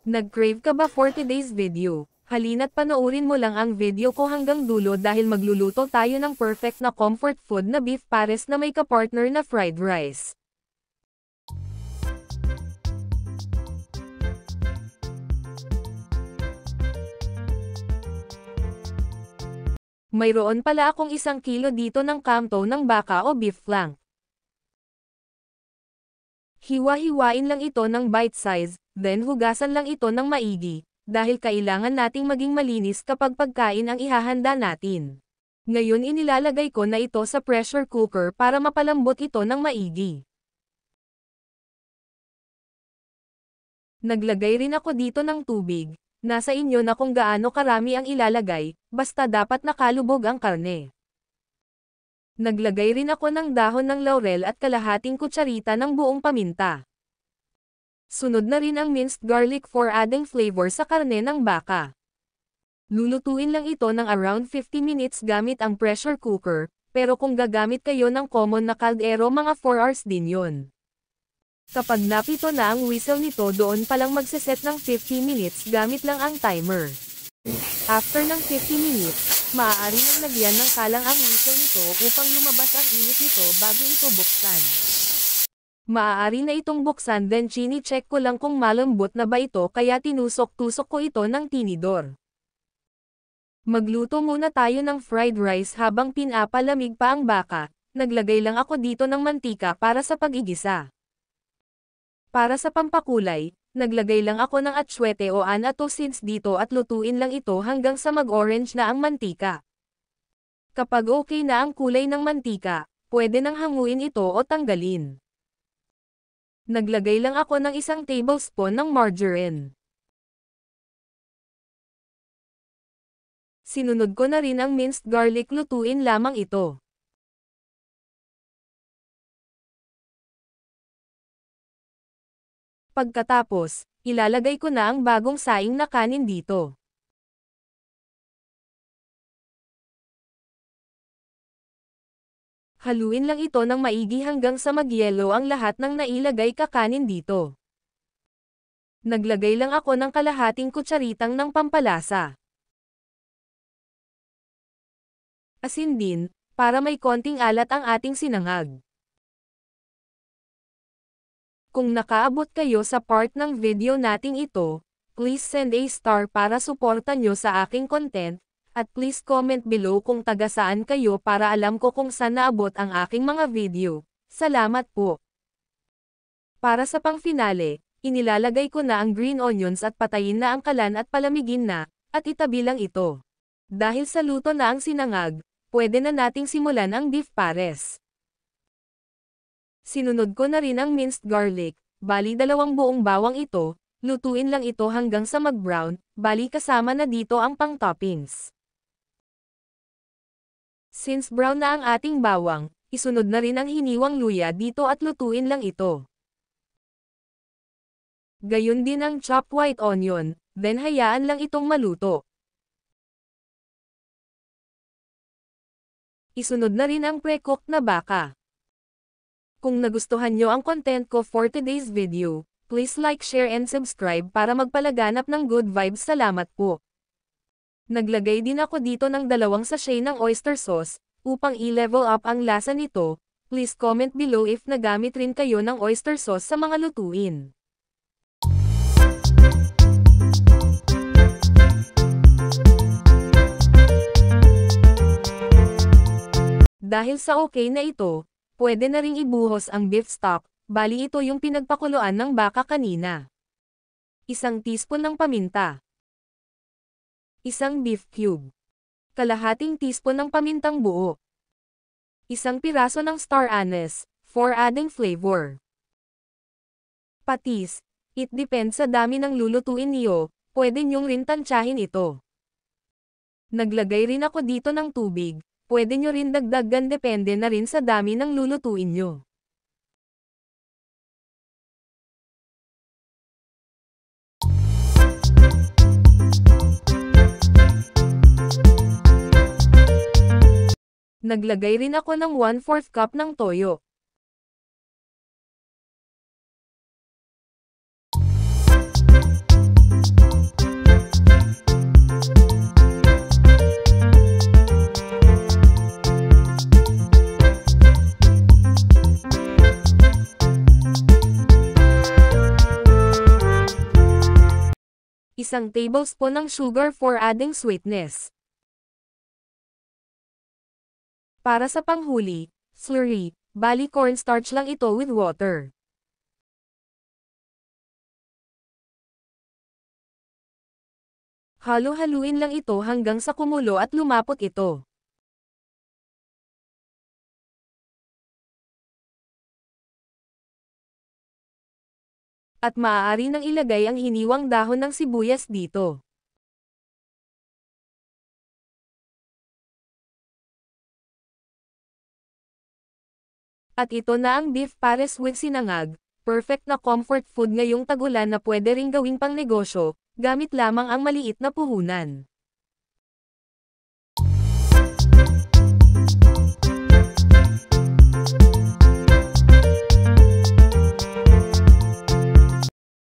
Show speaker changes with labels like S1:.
S1: Nag-crave ka ba for today's video? Halina't panoorin mo lang ang video ko hanggang dulo dahil magluluto tayo ng perfect na comfort food na beef pares na may kapartner na fried rice. Mayroon pala akong 1 kilo dito ng kamto ng baka o beef flank. Hiwa-hiwain lang ito ng bite size, then hugasan lang ito ng maigi, dahil kailangan nating maging malinis kapag pagkain ang ihahanda natin. Ngayon inilalagay ko na ito sa pressure cooker para mapalambot ito ng maigi. Naglagay rin ako dito ng tubig. Nasa inyo na kung gaano karami ang ilalagay, basta dapat nakalubog ang karne. Naglagay rin ako ng dahon ng laurel at kalahating kutsarita ng buong paminta. Sunod na rin ang minced garlic for adding flavor sa karne ng baka. Lulutuin lang ito ng around 50 minutes gamit ang pressure cooker, pero kung gagamit kayo ng common na kaldero mga 4 hours din yon. Kapag napito na ang whistle nito doon palang magseset ng 50 minutes gamit lang ang timer. After ng 50 minutes, maaari nang lagyan ng kalang ang whistle nito upang lumabas ang init nito bago ito buksan. Maaari na itong buksan then chini-check ko lang kung malambot na ba ito kaya tinusok-tusok ko ito ng tinidor. Magluto muna tayo ng fried rice habang pinapalamig pa ang baka. Naglagay lang ako dito ng mantika para sa pag-igisa. Para sa pampakulay, naglagay lang ako ng atsuete o anatosins dito at lutuin lang ito hanggang sa mag-orange na ang mantika. Kapag okay na ang kulay ng mantika, pwede nang hanguin ito o tanggalin. Naglagay lang ako ng 1 tablespoon ng margarine. Sinunod ko na rin ang minced garlic, lutuin lamang ito. Pagkatapos, ilalagay ko na ang bagong saing na kanin dito. Haluin lang ito ng maigi hanggang sa magyelo ang lahat ng nailagay kakanin dito. Naglagay lang ako ng kalahating kutsaritang ng pampalasa. Asin din, para may konting alat ang ating sinangag. Kung nakaabot kayo sa part ng video nating ito, please send a star para suportan nyo sa aking content, at please comment below kung taga saan kayo para alam ko kung saan naabot ang aking mga video. Salamat po! Para sa pang-finale, inilalagay ko na ang green onions at patayin na ang kalan at palamigin na, at itabi lang ito. Dahil sa luto na ang sinangag, pwede na nating simulan ang beef pares. Sinunod ko na rin ang minced garlic, bali 2 buong bawang ito, lutuin lang ito hanggang sa mag-brown, bali kasama na dito ang pang-toppings. Since brown na ang ating bawang, isunod na rin ang hiniwang luya dito at lutuin lang ito. Gayon din ang chopped white onion, then hayaan lang itong maluto. Isunod na rin ang pre-cooked na baka. Kung nagustuhan nyo ang content ko for today's video, please like, share and subscribe para magpalaganap ng good vibes. Salamat po. Naglagay din ako dito ng 2 sachet ng oyster sauce, upang i-level up ang lasa nito. Please comment below if nagamit rin kayo ng oyster sauce sa mga lutuin. Dahil sa okay na ito, pwede na ring ibuhos ang beef stock, bali ito yung pinagpakuluan ng baka kanina. 1 teaspoon ng paminta. 1 beef cube. Kalahating teaspoon ng pamintang buo. 1 piraso ng star anise, for adding flavor. Patis, it depends sa dami ng lulutuin niyo, pwede nyong rin tansyahin ito. Naglagay rin ako dito ng tubig. Pwede nyo rin dagdagan depende na rin sa dami ng lulutuin nyo. Naglagay rin ako ng 1/4 cup ng toyo. Isang tablespoon ng sugar for adding sweetness. Para sa panghuli, slurry, bali cornstarch lang ito with water. Halo-haluin lang ito hanggang sa kumulo at lumapot ito. At maaari nang ilagay ang hiniwang dahon ng sibuyas dito. At ito na ang beef pares with sinangag, perfect na comfort food ngayong tag-ulan na pwede ring gawing pangnegosyo, gamit lamang ang maliit na puhunan.